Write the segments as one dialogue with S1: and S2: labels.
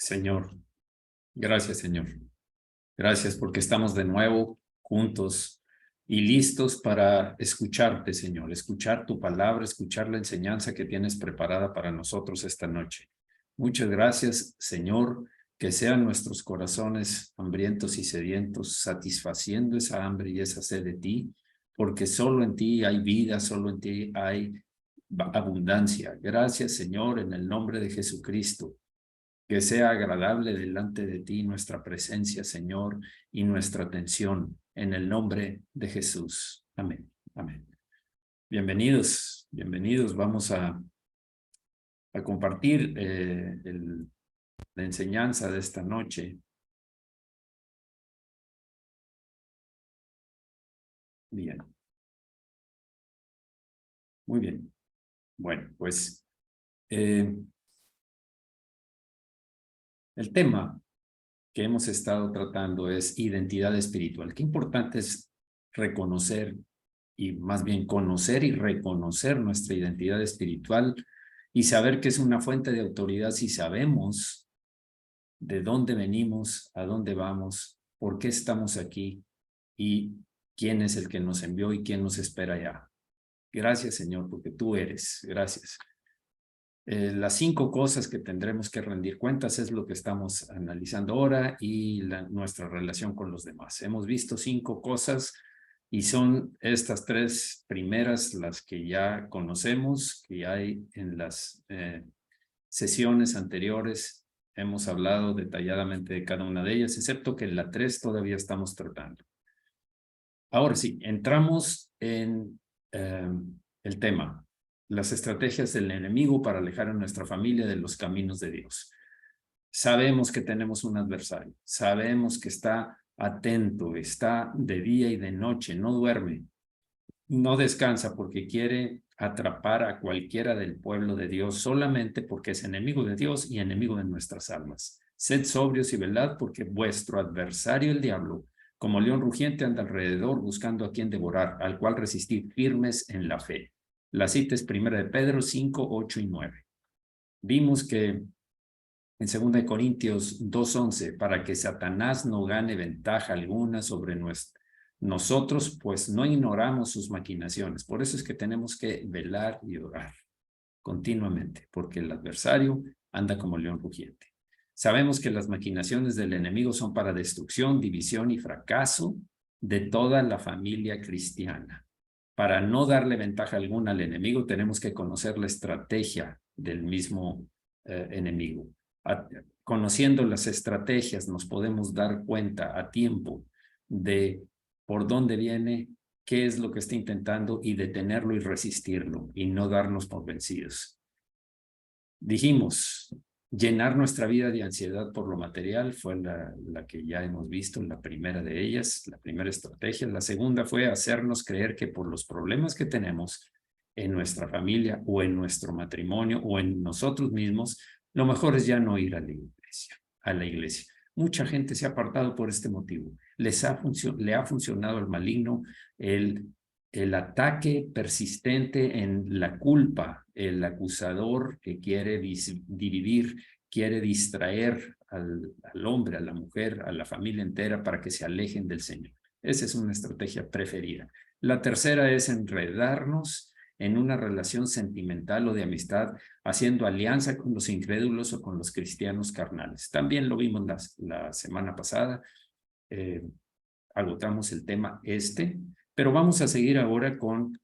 S1: Señor, gracias, Señor. Gracias porque estamos de nuevo juntos y listos para escucharte, Señor, escuchar tu palabra, escuchar la enseñanza que tienes preparada para nosotros esta noche. Muchas gracias, Señor, que sean nuestros corazones hambrientos y sedientos, satisfaciendo esa hambre y esa sed de ti, porque solo en ti hay vida, solo en ti hay abundancia. Gracias, Señor, en el nombre de Jesucristo. Que sea agradable delante de ti nuestra presencia, Señor, y nuestra atención, en el nombre de Jesús. Amén. Amén. Bienvenidos, bienvenidos. Vamos a compartir la enseñanza de esta noche. Bien. Muy bien. Bueno, pues el tema que hemos estado tratando es identidad espiritual. Qué importante es reconocer y más bien conocer y reconocer nuestra identidad espiritual y saber que es una fuente de autoridad si sabemos de dónde venimos, a dónde vamos, por qué estamos aquí y quién es el que nos envió y quién nos espera allá. Gracias, Señor, porque tú eres. Gracias. Las 5 cosas que tendremos que rendir cuentas es lo que estamos analizando ahora y nuestra relación con los demás. Hemos visto 5 cosas y son estas 3 primeras las que ya conocemos, que hay en las sesiones anteriores. Hemos hablado detalladamente de cada una de ellas, excepto que en la 3 todavía estamos tratando. Ahora sí, entramos en el tema. Las estrategias del enemigo para alejar a nuestra familia de los caminos de Dios. Sabemos que tenemos un adversario, sabemos que está atento, está de día y de noche, no duerme, no descansa porque quiere atrapar a cualquiera del pueblo de Dios solamente porque es enemigo de Dios y enemigo de nuestras almas. Sed sobrios y velad porque vuestro adversario el diablo, como león rugiente, anda alrededor buscando a quien devorar, al cual resistir firmes en la fe. La cita es 1 de Pedro 5, 8 y 9. Vimos que en 2 Corintios 2:11, para que Satanás no gane ventaja alguna sobre nosotros, pues no ignoramos sus maquinaciones. Por eso es que tenemos que velar y orar continuamente, porque el adversario anda como león rugiente. Sabemos que las maquinaciones del enemigo son para destrucción, división y fracaso de toda la familia cristiana. Para no darle ventaja alguna al enemigo, tenemos que conocer la estrategia del mismo enemigo. Conociendo las estrategias, nos podemos dar cuenta a tiempo de por dónde viene, qué es lo que está intentando y detenerlo y resistirlo y no darnos por vencidos. Dijimos, llenar nuestra vida de ansiedad por lo material fue la que ya hemos visto, la primera de ellas, la primera estrategia. La segunda fue hacernos creer que por los problemas que tenemos en nuestra familia o en nuestro matrimonio o en nosotros mismos, lo mejor es ya no ir a la iglesia. Mucha gente se ha apartado por este motivo. Le ha funcionado al maligno el ataque persistente en la culpa, el acusador que quiere dividir, quiere distraer al hombre, a la mujer, a la familia entera para que se alejen del Señor. Esa es una estrategia preferida. La tercera es enredarnos en una relación sentimental o de amistad, haciendo alianza con los incrédulos o con los cristianos carnales. También lo vimos la semana pasada, agotamos el tema pero vamos a seguir ahora con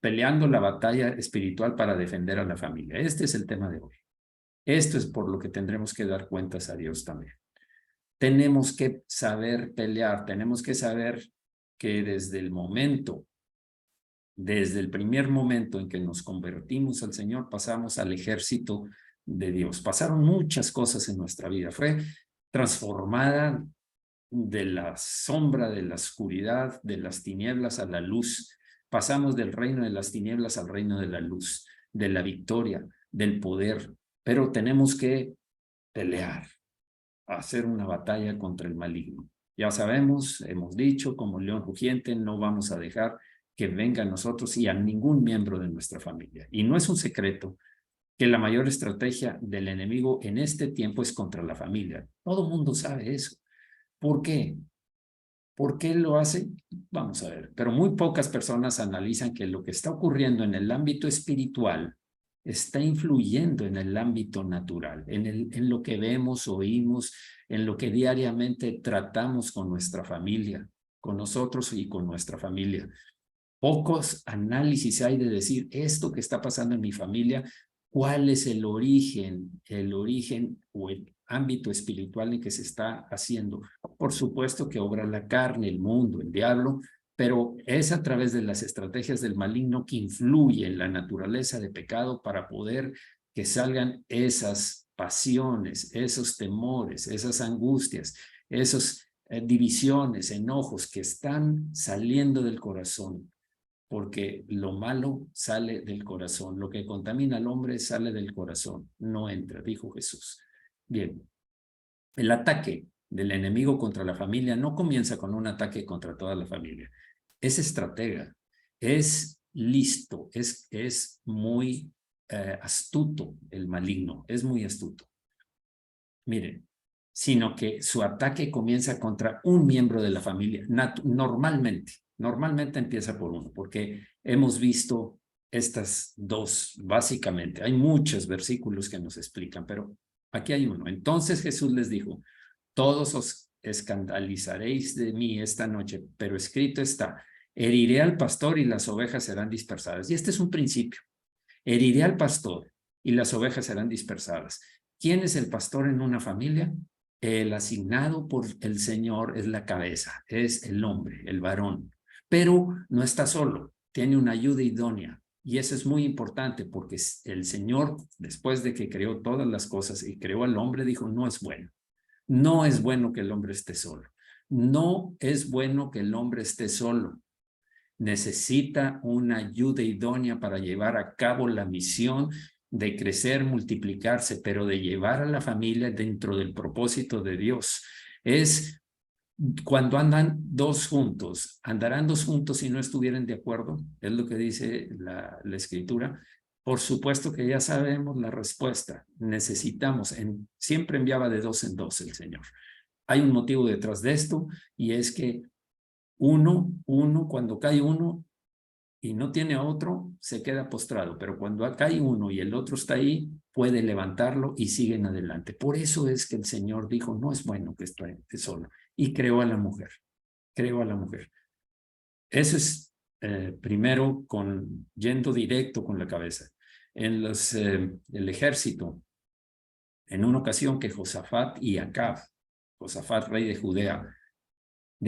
S1: peleando la batalla espiritual para defender a la familia. Este es el tema de hoy. Esto es por lo que tendremos que dar cuentas a Dios también. Tenemos que saber pelear, tenemos que saber que desde el primer momento en que nos convertimos al Señor, pasamos al ejército de Dios. Pasaron muchas cosas en nuestra vida. Fue transformada de la sombra, de la oscuridad, de las tinieblas a la luz. Pasamos del reino de las tinieblas al reino de la luz, de la victoria, del poder. Pero tenemos que pelear, hacer una batalla contra el maligno. Ya sabemos, hemos dicho, como león rugiente, no vamos a dejar que venga a nosotros y a ningún miembro de nuestra familia. Y no es un secreto que la mayor estrategia del enemigo en este tiempo es contra la familia. Todo el mundo sabe eso. ¿Por qué? ¿Por qué lo hace? Vamos a ver, pero muy pocas personas analizan que lo que está ocurriendo en el ámbito espiritual está influyendo en el ámbito natural, en lo que vemos, oímos, en lo que diariamente tratamos con nuestra familia, con nosotros y con nuestra familia. Pocos análisis hay de decir esto que está pasando en mi familia, cuál es el origen o el ámbito espiritual en que se está haciendo. Por supuesto que obra la carne, el mundo, el diablo, pero es a través de las estrategias del maligno que influye en la naturaleza de pecado para poder que salgan esas pasiones, esos temores, esas angustias, esas divisiones, enojos que están saliendo del corazón, porque lo malo sale del corazón, lo que contamina al hombre sale del corazón, no entra, dijo Jesús. Bien, el ataque del enemigo contra la familia no comienza con un ataque contra toda la familia, es estratega, es listo, es muy astuto el maligno, es muy astuto. Miren, sino que su ataque comienza contra un miembro de la familia, normalmente empieza por uno, porque hemos visto estas dos, básicamente. Hay muchos versículos que nos explican, pero aquí hay uno. Entonces Jesús les dijo, todos os escandalizaréis de mí esta noche, pero escrito está, heriré al pastor y las ovejas serán dispersadas. Y este es un principio. Heriré al pastor y las ovejas serán dispersadas. ¿Quién es el pastor en una familia? El asignado por el Señor es la cabeza, es el hombre, el varón. Pero no está solo, tiene una ayuda idónea. Y eso es muy importante porque el Señor, después de que creó todas las cosas y creó al hombre, dijo, no es bueno. No es bueno que el hombre esté solo. No es bueno que el hombre esté solo. Necesita una ayuda idónea para llevar a cabo la misión de crecer, multiplicarse, pero de llevar a la familia dentro del propósito de Dios. Es cuando andan dos juntos, andarán dos juntos si no estuvieran de acuerdo, es lo que dice la escritura. Por supuesto que ya sabemos la respuesta. Necesitamos, siempre enviaba de dos en dos el Señor. Hay un motivo detrás de esto y es que cuando cae uno y no tiene a otro, se queda postrado, pero cuando cae uno y el otro está ahí, puede levantarlo y siguen adelante. Por eso es que el Señor dijo, no es bueno que esté solo, y creó a la mujer, creó a la mujer. Eso es primero yendo directo con la cabeza. En el ejército, en una ocasión que Josafat y Acab, Josafat rey de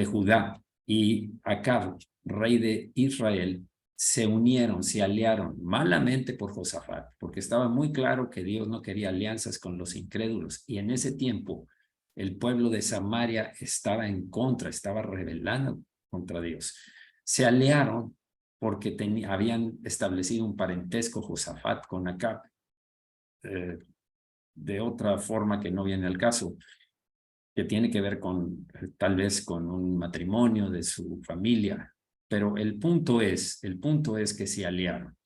S1: Judá, y Acab, rey de Israel, se unieron, se aliaron malamente por Josafat, porque estaba muy claro que Dios no quería alianzas con los incrédulos. Y en ese tiempo, el pueblo de Samaria estaba en contra, estaba rebelando contra Dios. Se aliaron porque habían establecido un parentesco Josafat con Acab, de otra forma que no viene al caso, que tiene que ver con, tal vez con un matrimonio de su familia, pero el punto es que se aliaron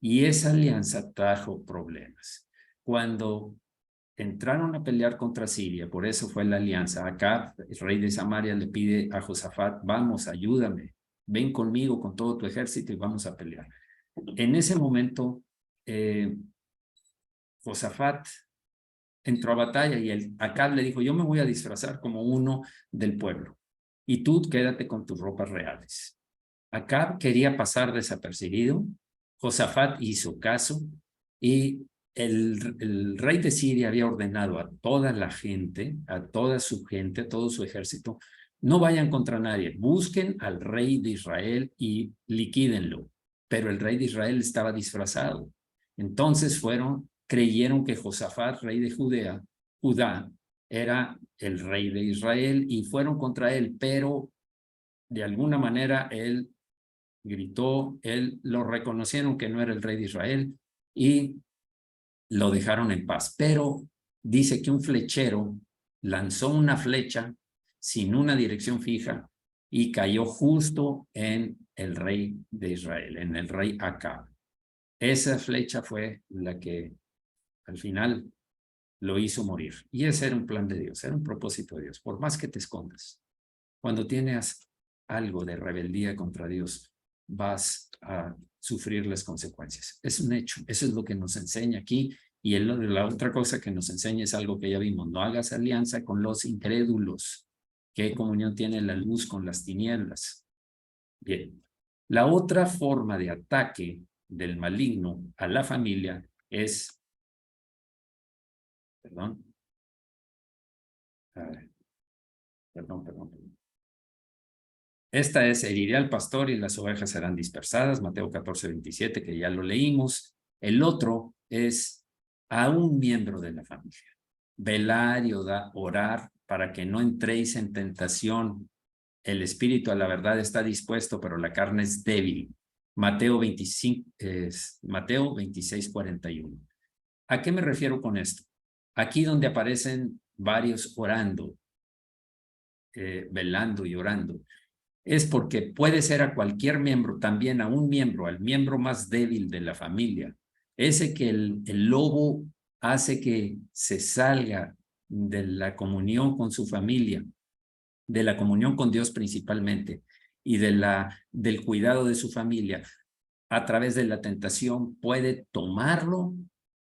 S1: y esa alianza trajo problemas. Cuando entraron a pelear contra Siria, por eso fue la alianza, Acab, el rey de Samaria, le pide a Josafat, vamos, ayúdame, ven conmigo con todo tu ejército y vamos a pelear. En ese momento, Josafat entró a batalla y Acab le dijo, yo me voy a disfrazar como uno del pueblo y tú quédate con tus ropas reales. Acab quería pasar desapercibido, Josafat hizo caso y el rey de Siria había ordenado a toda la gente, a toda su gente, a todo su ejército, no vayan contra nadie, busquen al rey de Israel y liquídenlo. Pero el rey de Israel estaba disfrazado. Entonces creyeron que Josafat, rey de Judá, era el rey de Israel y fueron contra él, pero de alguna manera él gritó, lo reconocieron que no era el rey de Israel y lo dejaron en paz. Pero dice que un flechero lanzó una flecha sin una dirección fija y cayó justo en el rey de Israel, en el rey Acab. Esa flecha fue la que al final lo hizo morir. Y ese era un plan de Dios, era un propósito de Dios. Por más que te escondas, cuando tienes algo de rebeldía contra Dios, vas a sufrir las consecuencias. Es un hecho. Eso es lo que nos enseña aquí. Y la otra cosa que nos enseña es algo que ya vimos. No hagas alianza con los incrédulos. ¿Qué comunión tiene la luz con las tinieblas? Bien. La otra forma de ataque del maligno a la familia es, perdón, perdón. Esta es, heriré al pastor y las ovejas serán dispersadas, Mateo 14:27, que ya lo leímos. El otro es a un miembro de la familia. Velar y orar para que no entréis en tentación. El espíritu a la verdad está dispuesto, pero la carne es débil. Mateo 26:41. ¿A qué me refiero con esto? Aquí donde aparecen varios orando, velando y orando, es porque puede ser a cualquier miembro, también a un miembro, al miembro más débil de la familia. Ese que el lobo hace que se salga de la comunión con su familia, de la comunión con Dios principalmente, y del cuidado de su familia, a través de la tentación, puede tomarlo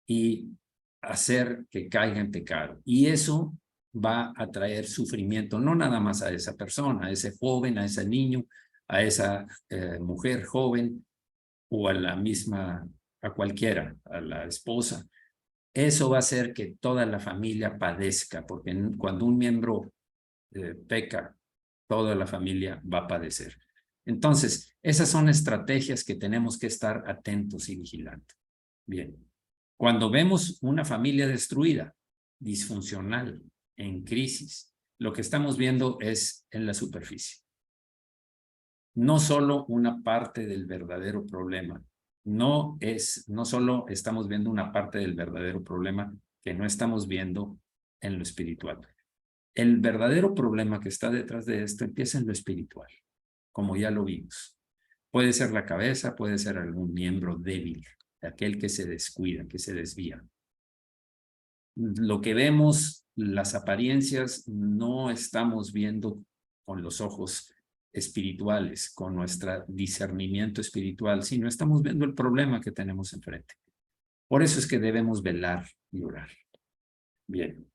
S1: y hacer que caiga en pecado. Y eso va a traer sufrimiento, no nada más a esa persona, a ese joven, a ese niño, a esa mujer joven o a la misma, a cualquiera, a la esposa. Eso va a hacer que toda la familia padezca, porque cuando un miembro peca, toda la familia va a padecer. Entonces, esas son estrategias que tenemos que estar atentos y vigilantes. Bien, cuando vemos una familia destruida, disfuncional, en crisis, lo que estamos viendo es en la superficie. No solo una parte del verdadero problema. No solo estamos viendo una parte del verdadero problema que no estamos viendo en lo espiritual. El verdadero problema que está detrás de esto empieza en lo espiritual, como ya lo vimos. Puede ser la cabeza, puede ser algún miembro débil, aquel que se descuida, que se desvía. Lo que vemos, las apariencias, no estamos viendo con los ojos espirituales, con nuestro discernimiento espiritual, sino estamos viendo el problema que tenemos enfrente. Por eso es que debemos velar y orar. Bien.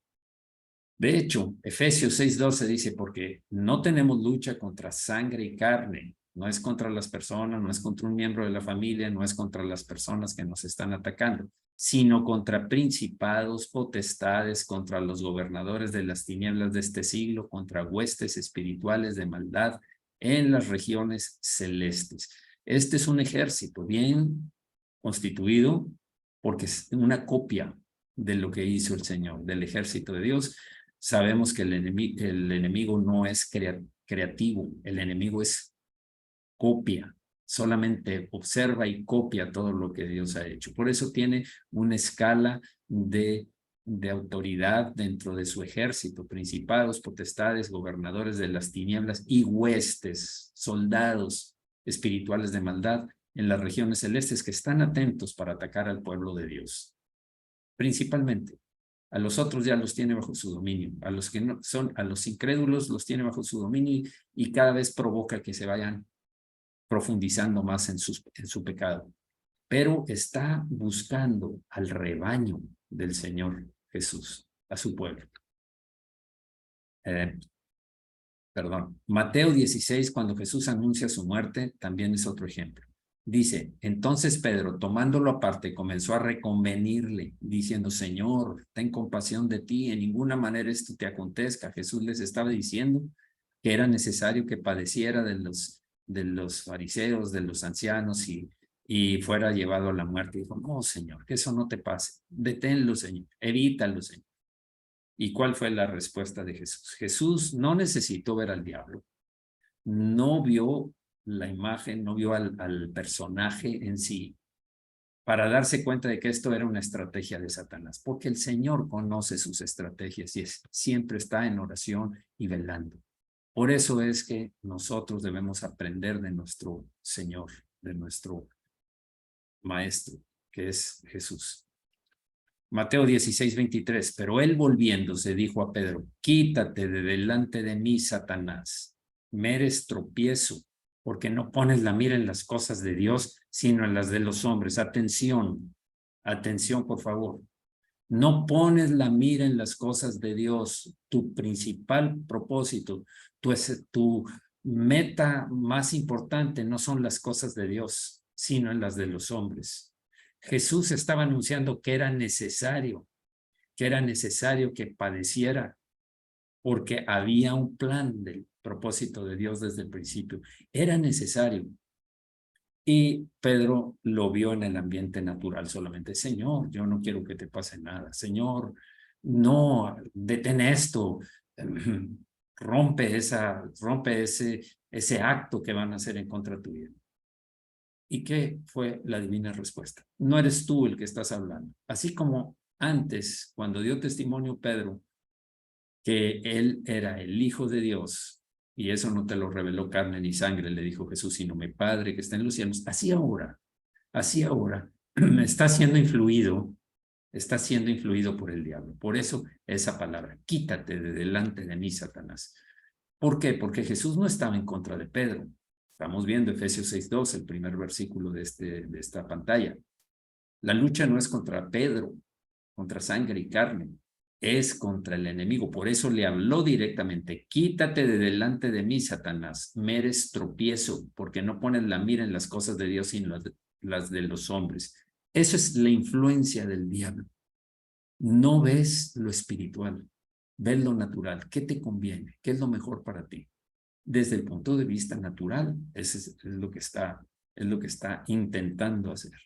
S1: De hecho, Efesios 6:12 dice, porque no tenemos lucha contra sangre y carne, no es contra las personas, no es contra un miembro de la familia, no es contra las personas que nos están atacando, sino contra principados, potestades, contra los gobernadores de las tinieblas de este siglo, contra huestes espirituales de maldad en las regiones celestes. Este es un ejército bien constituido porque es una copia de lo que hizo el Señor, del ejército de Dios. Sabemos que el enemigo no es creativo, el enemigo es copia, solamente observa y copia todo lo que Dios ha hecho. Por eso tiene una escala de autoridad dentro de su ejército, principados, potestades, gobernadores de las tinieblas y huestes, soldados espirituales de maldad en las regiones celestes que están atentos para atacar al pueblo de Dios, principalmente. A los otros ya los tiene bajo su dominio, a los que no son, a los incrédulos los tiene bajo su dominio y cada vez provoca que se vayan profundizando más en su pecado. Pero está buscando al rebaño del Señor Jesús, a su pueblo. Mateo 16, cuando Jesús anuncia su muerte, también es otro ejemplo. Dice, entonces Pedro, tomándolo aparte, comenzó a reconvenirle, diciendo, Señor, ten compasión de ti, en ninguna manera esto te acontezca. Jesús les estaba diciendo que era necesario que padeciera de los fariseos, de los ancianos y fuera llevado a la muerte. Dijo, no, Señor, que eso no te pase. Deténlo, Señor, evítalo, Señor. ¿Y cuál fue la respuesta de Jesús? Jesús no necesitó ver al diablo, no vio la imagen, no vio al personaje en sí, para darse cuenta de que esto era una estrategia de Satanás, porque el Señor conoce sus estrategias y siempre está en oración y velando. Por eso es que nosotros debemos aprender de nuestro Señor, de nuestro Maestro, que es Jesús. Mateo 16:23, pero él volviéndose dijo a Pedro, quítate de delante de mí, Satanás, me eres tropiezo, porque no pones la mira en las cosas de Dios, sino en las de los hombres. Atención, atención, por favor. No pones la mira en las cosas de Dios. Tu principal propósito, tu meta más importante no son las cosas de Dios, sino en las de los hombres. Jesús estaba anunciando que era necesario que padeciera, porque había un plan del propósito de Dios desde el principio. Era necesario. Y Pedro lo vio en el ambiente natural solamente. Señor, yo no quiero que te pase nada. Señor, no, detén esto. Rompe ese acto que van a hacer en contra tuya. ¿Y qué fue la divina respuesta? No eres tú el que estás hablando. Así como antes, cuando dio testimonio Pedro, que él era el Hijo de Dios, y eso no te lo reveló carne ni sangre, le dijo Jesús, sino mi Padre que está en los cielos. Así ahora está siendo influido por el diablo. Por eso esa palabra, quítate de delante de mí, Satanás. ¿Por qué? Porque Jesús no estaba en contra de Pedro. Estamos viendo Efesios 6:2, el primer versículo de esta pantalla. La lucha no es contra Pedro, contra sangre y carne, es contra el enemigo. Por eso le habló directamente, quítate de delante de mí, Satanás, me eres tropiezo, porque no pones la mira en las cosas de Dios, sino las de los hombres. Eso es la influencia del diablo. No ves lo espiritual, ves lo natural. ¿Qué te conviene? ¿Qué es lo mejor para ti? Desde el punto de vista natural, eso es lo que está intentando hacer.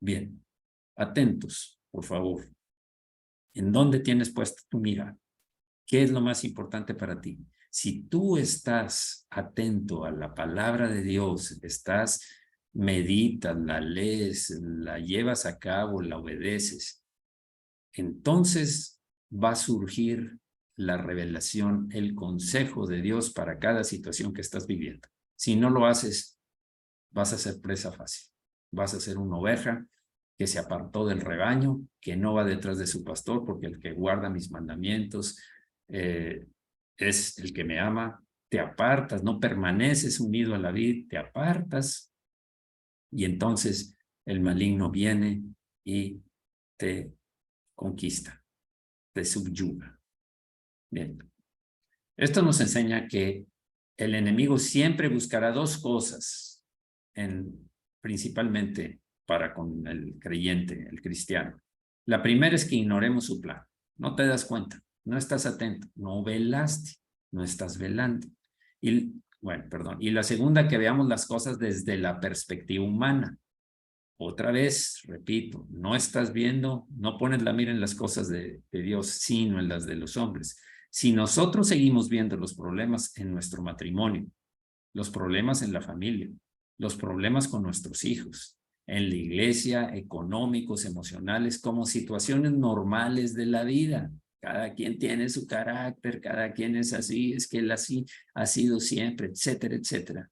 S1: Bien, atentos, por favor. ¿En dónde tienes puesta tu mirada? ¿Qué es lo más importante para ti? Si tú estás atento a la palabra de Dios, meditas, la lees, la llevas a cabo, la obedeces, entonces va a surgir la revelación, el consejo de Dios para cada situación que estás viviendo. Si no lo haces, vas a ser presa fácil. Vas a ser una oveja que se apartó del rebaño, que no va detrás de su pastor, porque el que guarda mis mandamientos es el que me ama. Te apartas, no permaneces unido a la vid, te apartas, y entonces el maligno viene y te conquista, te subyuga. Bien. Esto nos enseña que el enemigo siempre buscará dos cosas, principalmente para con el creyente, el cristiano. La primera es que ignoremos su plan. No te das cuenta, no estás atento, no velaste, no estás velando. Y la segunda, que veamos las cosas desde la perspectiva humana. Otra vez, repito, no estás viendo, no pones la mira en las cosas de Dios, sino en las de los hombres. Si nosotros seguimos viendo los problemas en nuestro matrimonio, los problemas en la familia, los problemas con nuestros hijos, en la iglesia, económicos, emocionales, como situaciones normales de la vida. Cada quien tiene su carácter, cada quien es así, es que él así ha sido siempre, etcétera, etcétera.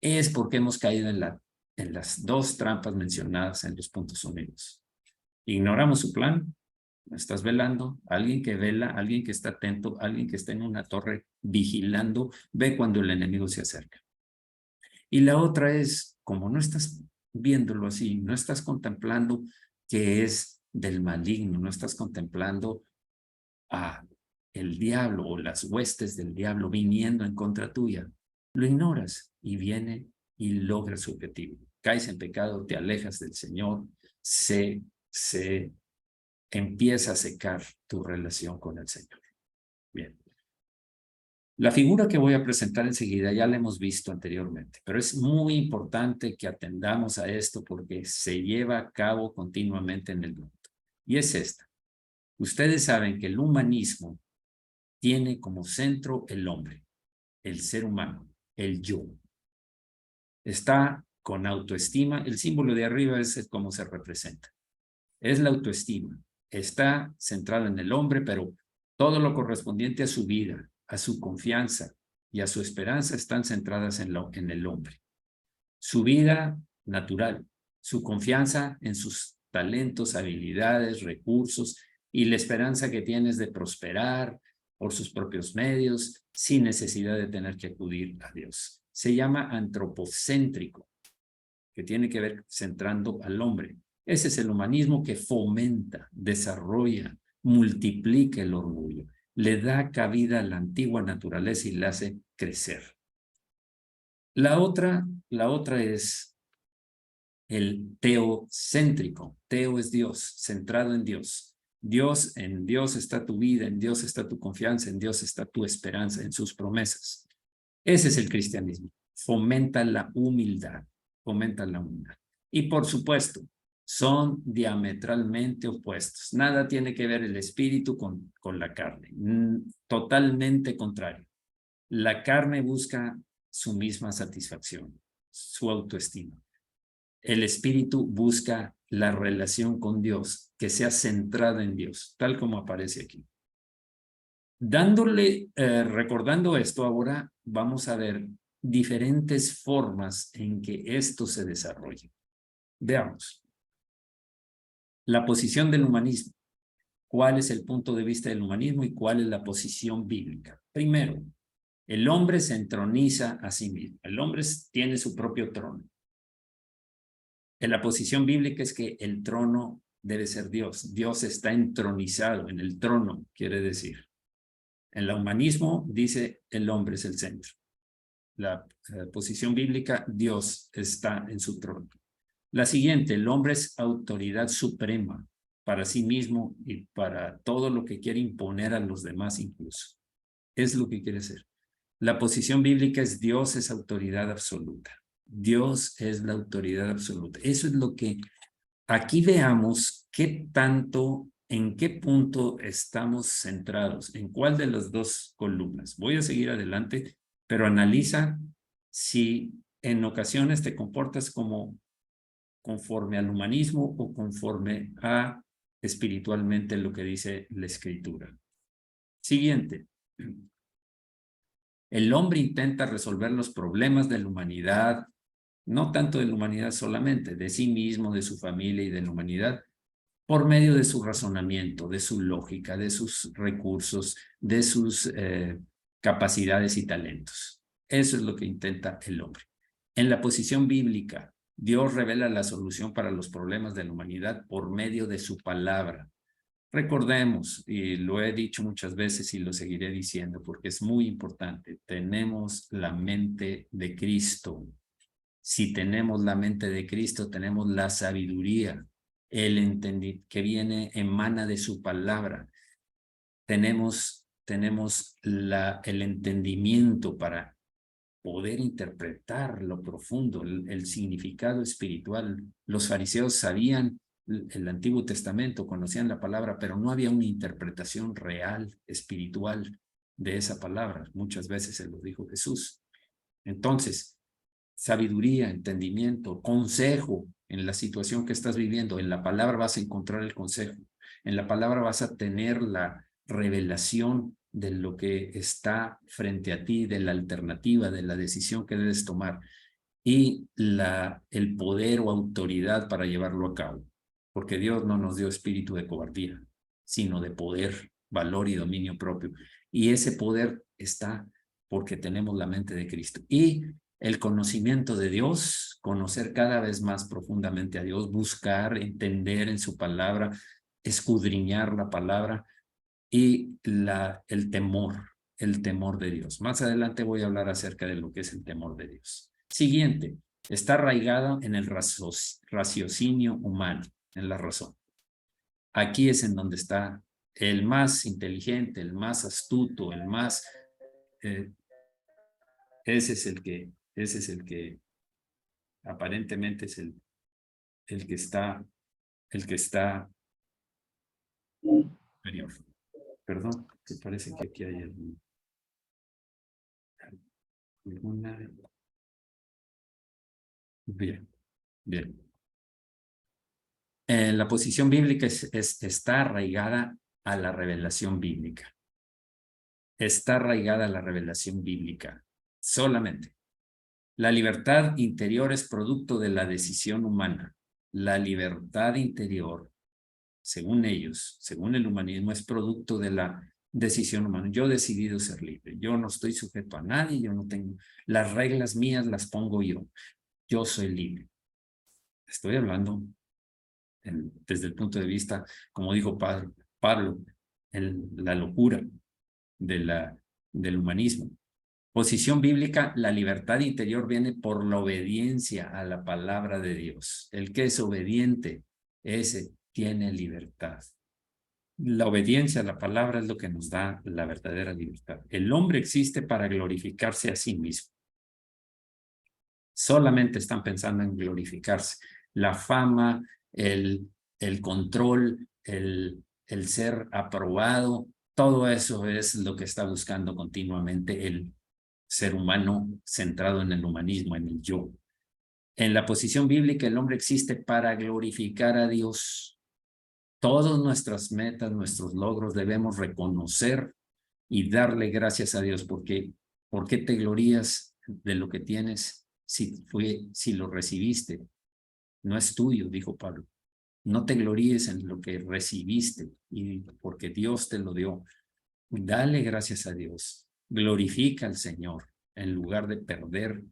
S1: Es porque hemos caído en las dos trampas mencionadas en los puntos unidos. Ignoramos su plan, no estás velando. Alguien que vela, alguien que está atento, alguien que está en una torre vigilando, ve cuando el enemigo se acerca. Y la otra es, como no estás viéndolo así, no estás contemplando que es del maligno, no estás contemplando a el diablo o las huestes del diablo viniendo en contra tuya, lo ignoras y viene y logra su objetivo. Caes en pecado, te alejas del Señor, se empieza a secar tu relación con el Señor. Bien. La figura que voy a presentar enseguida ya la hemos visto anteriormente, pero es muy importante que atendamos a esto porque se lleva a cabo continuamente en el mundo. Y es esta. Ustedes saben que el humanismo tiene como centro el hombre, el ser humano, el yo. Está con autoestima. El símbolo de arriba es cómo se representa. Es la autoestima. Está centrada en el hombre, pero todo lo correspondiente a su vida, a su confianza y a su esperanza están centradas en el hombre. Su vida natural, su confianza en sus talentos, habilidades, recursos y la esperanza que tienes de prosperar por sus propios medios sin necesidad de tener que acudir a Dios. Se llama antropocéntrico, que tiene que ver centrando al hombre. Ese es el humanismo que fomenta, desarrolla, multiplica el orgullo, le da cabida a la antigua naturaleza y la hace crecer. La otra es el teocéntrico. Teo es Dios, centrado en Dios. En Dios está tu vida, en Dios está tu confianza, en Dios está tu esperanza, en sus promesas. Ese es el cristianismo. Fomenta la humildad, fomenta la humildad. Y por supuesto, son diametralmente opuestos. Nada tiene que ver el espíritu con la carne. Totalmente contrario. La carne busca su misma satisfacción, su autoestima. El espíritu busca la relación con Dios, que sea centrada en Dios, tal como aparece aquí. Recordando esto, ahora vamos a ver diferentes formas en que esto se desarrolla. Veamos. La posición del humanismo. ¿Cuál es el punto de vista del humanismo y cuál es la posición bíblica? Primero, el hombre se entroniza a sí mismo. El hombre tiene su propio trono. En la posición bíblica es que el trono debe ser Dios. Dios está entronizado en el trono, quiere decir. En el humanismo dice el hombre es el centro. La posición bíblica, Dios está en su trono. La siguiente, el hombre es autoridad suprema para sí mismo y para todo lo que quiere imponer a los demás incluso. Es lo que quiere ser. La posición bíblica es Dios es autoridad absoluta. Dios es la autoridad absoluta. Eso es lo que aquí veamos qué tanto, en qué punto estamos centrados, en cuál de las dos columnas. Voy a seguir adelante, pero analiza si en ocasiones te comportas como conforme al humanismo o conforme a espiritualmente lo que dice la Escritura. Siguiente. El hombre intenta resolver los problemas de la humanidad, no tanto de la humanidad solamente, de sí mismo, de su familia y de la humanidad, por medio de su razonamiento, de su lógica, de sus recursos, de sus capacidades y talentos. Eso es lo que intenta el hombre. En la posición bíblica, Dios revela la solución para los problemas de la humanidad por medio de su palabra. Recordemos, y lo he dicho muchas veces y lo seguiré diciendo porque es muy importante, tenemos la mente de Cristo. Si tenemos la mente de Cristo, tenemos la sabiduría, el entendimiento que emana de su palabra. Tenemos el entendimiento para poder interpretar lo profundo, el significado espiritual. Los fariseos sabían el Antiguo Testamento, conocían la palabra, pero no había una interpretación real, espiritual de esa palabra. Muchas veces se lo dijo Jesús. Entonces, sabiduría, entendimiento, consejo en la situación que estás viviendo. En la palabra vas a encontrar el consejo. En la palabra vas a tener la revelación de lo que está frente a ti, de la alternativa, de la decisión que debes tomar y el poder o autoridad para llevarlo a cabo. Porque Dios no nos dio espíritu de cobardía, sino de poder, valor y dominio propio. Y ese poder está porque tenemos la mente de Cristo. Y el conocimiento de Dios, conocer cada vez más profundamente a Dios, buscar, entender en su palabra, escudriñar la palabra y el temor de Dios. Más adelante voy a hablar acerca de lo que es el temor de Dios. Siguiente, está arraigado en el raciocinio humano, en la razón. Aquí es en donde está el más inteligente, el más astuto, el más... ese es el que aparentemente es el que está superior. Perdón, que parece que aquí hay alguna... Bien. La posición bíblica está arraigada a la revelación bíblica. Está arraigada a la revelación bíblica, solamente. La libertad interior es producto de la decisión humana. La libertad interior, según ellos, según el humanismo, es producto de la decisión humana. Yo he decidido ser libre. Yo no estoy sujeto a nadie. Yo no tengo las reglas mías, las pongo yo. Yo soy libre. Estoy hablando desde el punto de vista, como dijo Pablo, la locura del humanismo. Posición bíblica, la libertad interior viene por la obediencia a la palabra de Dios. El que es obediente, ese tiene libertad. La obediencia a la palabra es lo que nos da la verdadera libertad. El hombre existe para glorificarse a sí mismo. Solamente están pensando en glorificarse. La fama, el control, el ser aprobado, todo eso es lo que está buscando continuamente el ser humano centrado en el humanismo, en el yo. En la posición bíblica, el hombre existe para glorificar a Dios. Todas nuestras metas, nuestros logros debemos reconocer y darle gracias a Dios, porque ¿por qué te glorías de lo que tienes si lo recibiste? No es tuyo, dijo Pablo. No te gloríes en lo que recibiste y porque Dios te lo dio. Dale gracias a Dios. Glorifica al Señor en lugar de perder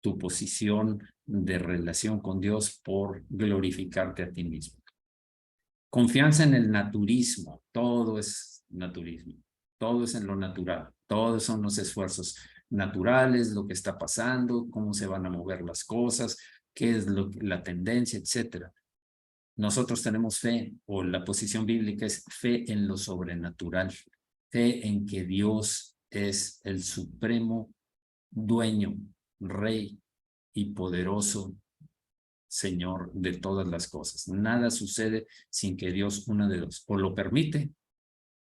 S1: tu posición de relación con Dios por glorificarte a ti mismo. Confianza en el naturismo. Todo es naturismo. Todo es en lo natural. Todos son los esfuerzos naturales, lo que está pasando, cómo se van a mover las cosas, qué es la tendencia, etcétera. Nosotros tenemos fe, o la posición bíblica es fe en lo sobrenatural, fe en que Dios es el supremo dueño, rey y poderoso Señor de todas las cosas. Nada sucede sin que Dios, una de dos, o lo permite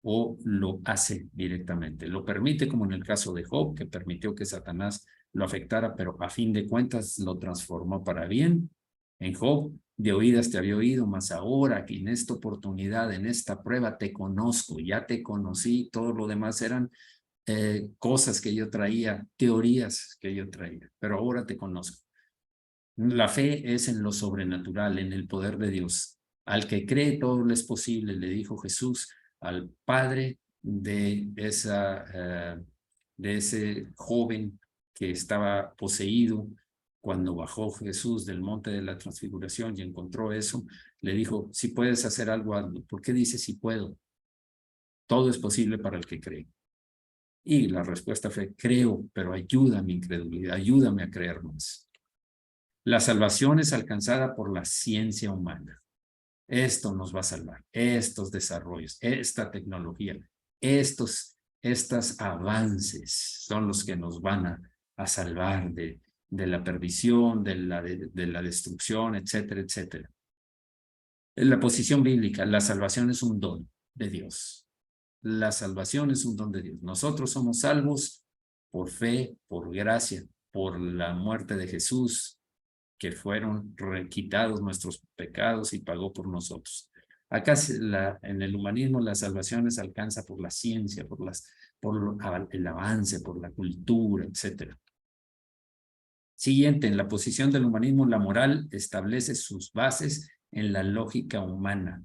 S1: o lo hace directamente. Lo permite, como en el caso de Job, que permitió que Satanás lo afectara, pero a fin de cuentas lo transformó para bien. En Job, de oídas te había oído, mas ahora que en esta oportunidad, en esta prueba, te conozco, ya te conocí, todo lo demás eran cosas que yo traía, teorías que yo traía, pero ahora te conozco. La fe es en lo sobrenatural, en el poder de Dios. Al que cree todo le es posible, le dijo Jesús al padre de ese joven que estaba poseído. Cuando bajó Jesús del monte de la transfiguración y encontró eso, le dijo, si puedes hacer algo, hazlo. ¿Por qué dice si puedo? Todo es posible para el que cree. Y la respuesta fue, creo, pero ayuda a mi incredulidad, ayúdame a creer más. La salvación es alcanzada por la ciencia humana. Esto nos va a salvar. Estos desarrollos, esta tecnología, estos avances son los que nos van a salvar de la perdición, de la destrucción, etcétera, etcétera. En la posición bíblica, la salvación es un don de Dios. La salvación es un don de Dios. Nosotros somos salvos por fe, por gracia, por la muerte de Jesús, que fueron quitados nuestros pecados y pagó por nosotros. Acá en el humanismo la salvación se alcanza por la ciencia, por el avance, por la cultura, etc. Siguiente, en la posición del humanismo, la moral establece sus bases en la lógica humana,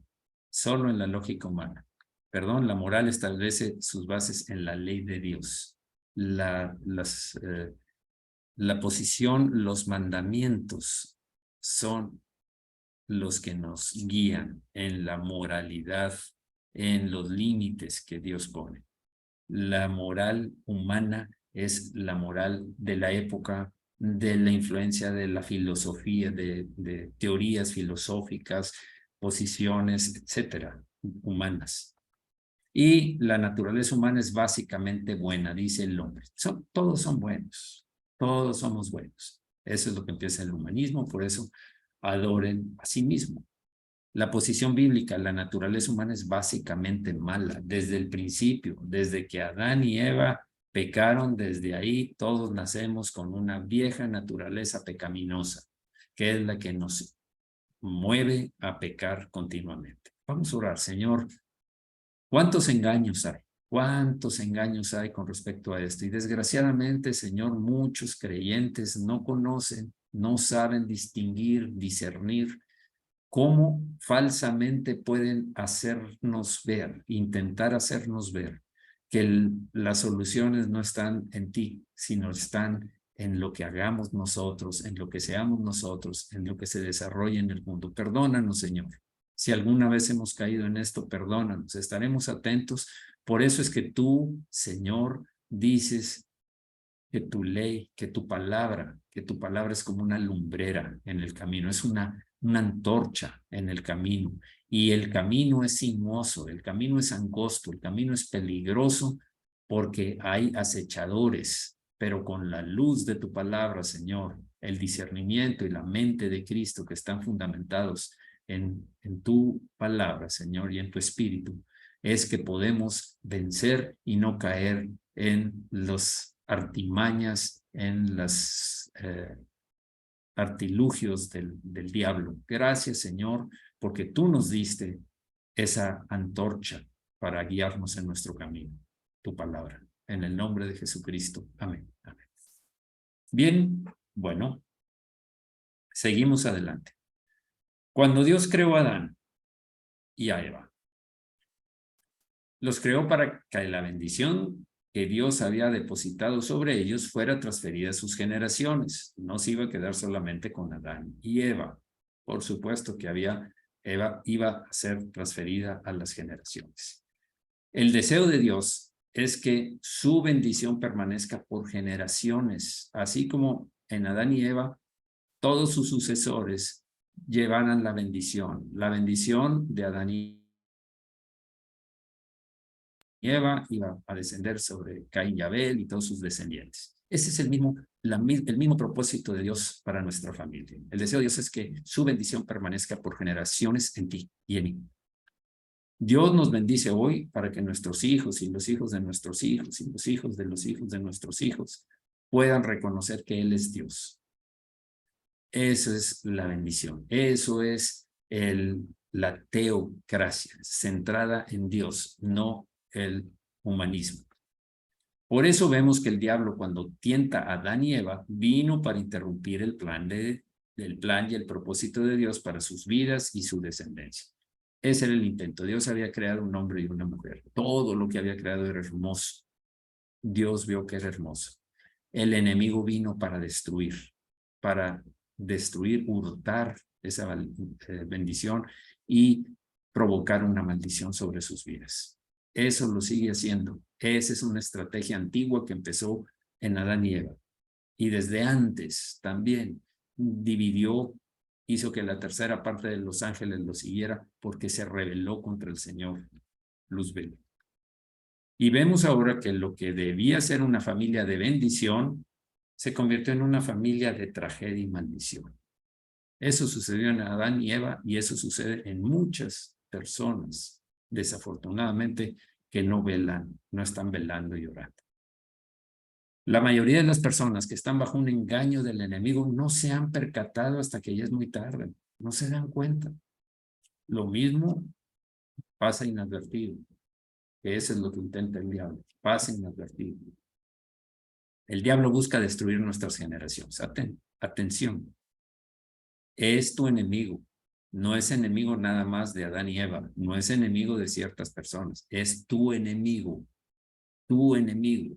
S1: solo en la lógica humana. Perdón, la moral establece sus bases en la ley de Dios. La posición, los mandamientos son los que nos guían en la moralidad, en los límites que Dios pone. La moral humana es la moral de la época, de la influencia de la filosofía, de teorías filosóficas, posiciones, etcétera, humanas. Y la naturaleza humana es básicamente buena, dice el hombre. Todos son buenos, todos somos buenos. Eso es lo que empieza el humanismo, por eso adoren a sí mismo. La posición bíblica, la naturaleza humana es básicamente mala, desde el principio, desde que Adán y Eva pecaron, desde ahí todos nacemos con una vieja naturaleza pecaminosa, que es la que nos mueve a pecar continuamente. Vamos a orar, Señor. ¿Cuántos engaños hay? ¿Cuántos engaños hay con respecto a esto? Y desgraciadamente, Señor, muchos creyentes no conocen, no saben distinguir, discernir cómo falsamente pueden hacernos ver, intentar hacernos ver que las soluciones no están en ti, sino están en lo que hagamos nosotros, en lo que seamos nosotros, en lo que se desarrolle en el mundo. Perdónanos, Señor. Si alguna vez hemos caído en esto, perdónanos. Estaremos atentos. Por eso es que tú, Señor, dices que tu ley, que tu palabra es como una lumbrera en el camino, es una antorcha en el camino. Y el camino es sinuoso, el camino es angosto, el camino es peligroso porque hay acechadores, pero con la luz de tu palabra, Señor, el discernimiento y la mente de Cristo que están fundamentados en tu palabra, Señor, y en tu espíritu, es que podemos vencer y no caer en los artimañas, en los artilugios del diablo. Gracias, Señor, porque tú nos diste esa antorcha para guiarnos en nuestro camino, tu palabra. En el nombre de Jesucristo. Amén. Amén. Bien, bueno, seguimos adelante. Cuando Dios creó a Adán y a Eva, los creó para que la bendición que Dios había depositado sobre ellos fuera transferida a sus generaciones. No se iba a quedar solamente con Adán y Eva. Por supuesto que Eva iba a ser transferida a las generaciones. El deseo de Dios es que su bendición permanezca por generaciones, así como en Adán y Eva, todos sus sucesores llevaran la bendición de Adán y Eva iba a descender sobre Caín y Abel y todos sus descendientes. Ese es el mismo propósito de Dios para nuestra familia. El deseo de Dios es que su bendición permanezca por generaciones en ti y en mí. Dios nos bendice hoy para que nuestros hijos y los hijos de nuestros hijos y los hijos de los hijos de nuestros hijos puedan reconocer que Él es Dios. Esa es la bendición. Eso es la teocracia, centrada en Dios, no el humanismo. Por eso vemos que el diablo, cuando tienta a Adán y Eva, vino para interrumpir el plan y el propósito de Dios para sus vidas y su descendencia. Ese era el intento. Dios había creado un hombre y una mujer. Todo lo que había creado era hermoso. Dios vio que era hermoso. El enemigo vino para destruir, hurtar esa bendición y provocar una maldición sobre sus vidas. Eso lo sigue haciendo. Esa es una estrategia antigua que empezó en Adán y Eva. Y desde antes también hizo que la tercera parte de los ángeles lo siguiera porque se rebeló contra el Señor Luzbel. Y vemos ahora que lo que debía ser una familia de bendición se convirtió en una familia de tragedia y maldición. Eso sucedió en Adán y Eva y eso sucede en muchas personas, desafortunadamente, que no están velando y orando. La mayoría de las personas que están bajo un engaño del enemigo no se han percatado hasta que ya es muy tarde, no se dan cuenta. Lo mismo pasa inadvertido, que eso es lo que intenta el diablo, pasa inadvertido. El diablo busca destruir nuestras generaciones. Atención. Es tu enemigo. No es enemigo nada más de Adán y Eva. No es enemigo de ciertas personas. Es tu enemigo. Tu enemigo.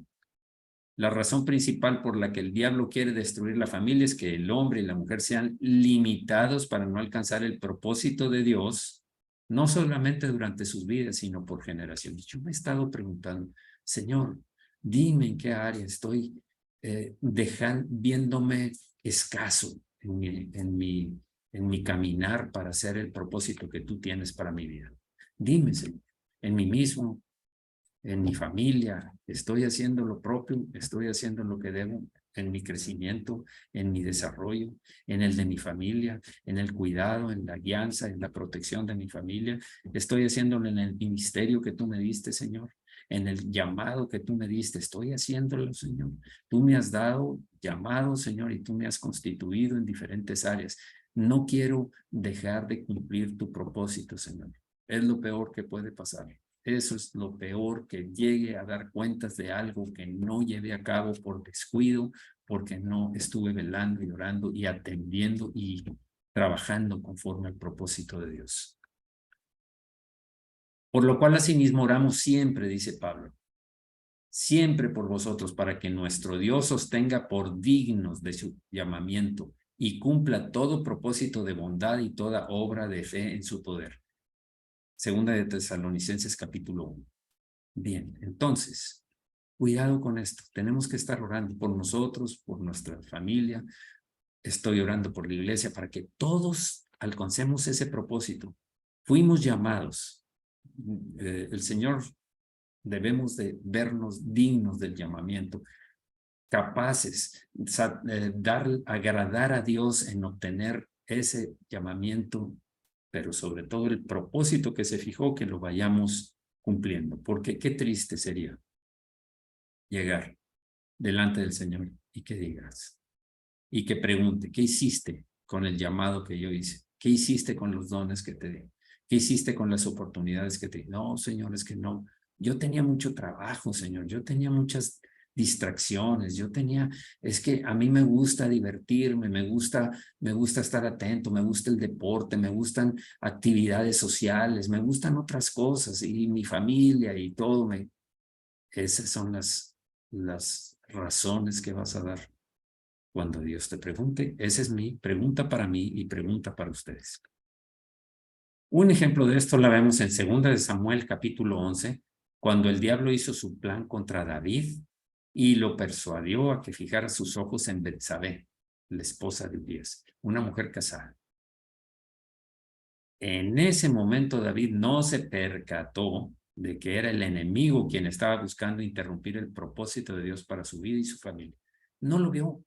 S1: La razón principal por la que el diablo quiere destruir la familia es que el hombre y la mujer sean limitados para no alcanzar el propósito de Dios, no solamente durante sus vidas, sino por generaciones. Yo me he estado preguntando, Señor, dime en qué área estoy viéndome escaso en mi caminar para hacer el propósito que tú tienes para mi vida. Dime, Señor, en mí mismo, en mi familia, estoy haciendo lo propio, estoy haciendo lo que debo en mi crecimiento, en mi desarrollo, en el de mi familia, en el cuidado, en la guianza, en la protección de mi familia. Estoy haciéndolo en el ministerio que tú me diste, Señor, en el llamado que tú me diste. Estoy haciéndolo, Señor. Tú me has dado llamado, Señor, y tú me has constituido en diferentes áreas. No quiero dejar de cumplir tu propósito, Señor. Es lo peor que puede pasar. Eso es lo peor, que llegue a dar cuentas de algo que no llevé a cabo por descuido, porque no estuve velando y orando y atendiendo y trabajando conforme al propósito de Dios. Por lo cual asimismo oramos siempre, dice Pablo, siempre por vosotros, para que nuestro Dios os tenga por dignos de su llamamiento y cumpla todo propósito de bondad y toda obra de fe en su poder. Segunda de Tesalonicenses capítulo 1. Bien, entonces, cuidado con esto. Tenemos que estar orando por nosotros, por nuestra familia. Estoy orando por la iglesia para que todos alcancemos ese propósito. Fuimos llamados. El Señor, debemos de vernos dignos del llamamiento, capaces de agradar a Dios en obtener ese llamamiento, pero sobre todo el propósito que se fijó, que lo vayamos cumpliendo. Porque qué triste sería llegar delante del Señor y que digas, y que pregunte, ¿qué hiciste con el llamado que yo hice? ¿Qué hiciste con los dones que te di? ¿Qué hiciste con las oportunidades que te di? No, Señor, es que no. Yo tenía mucho trabajo, Señor. Yo tenía muchas distracciones. Es que a mí me gusta divertirme, me gusta estar atento, me gusta el deporte, me gustan actividades sociales, me gustan otras cosas y mi familia y todo. Esas son las razones que vas a dar cuando Dios te pregunte. Esa es mi pregunta para mí y pregunta para ustedes. Un ejemplo de esto la vemos en 2 de Samuel capítulo 11, cuando el diablo hizo su plan contra David y lo persuadió a que fijara sus ojos en Betsabé, la esposa de Urías, una mujer casada. En ese momento David no se percató de que era el enemigo quien estaba buscando interrumpir el propósito de Dios para su vida y su familia. No lo vio.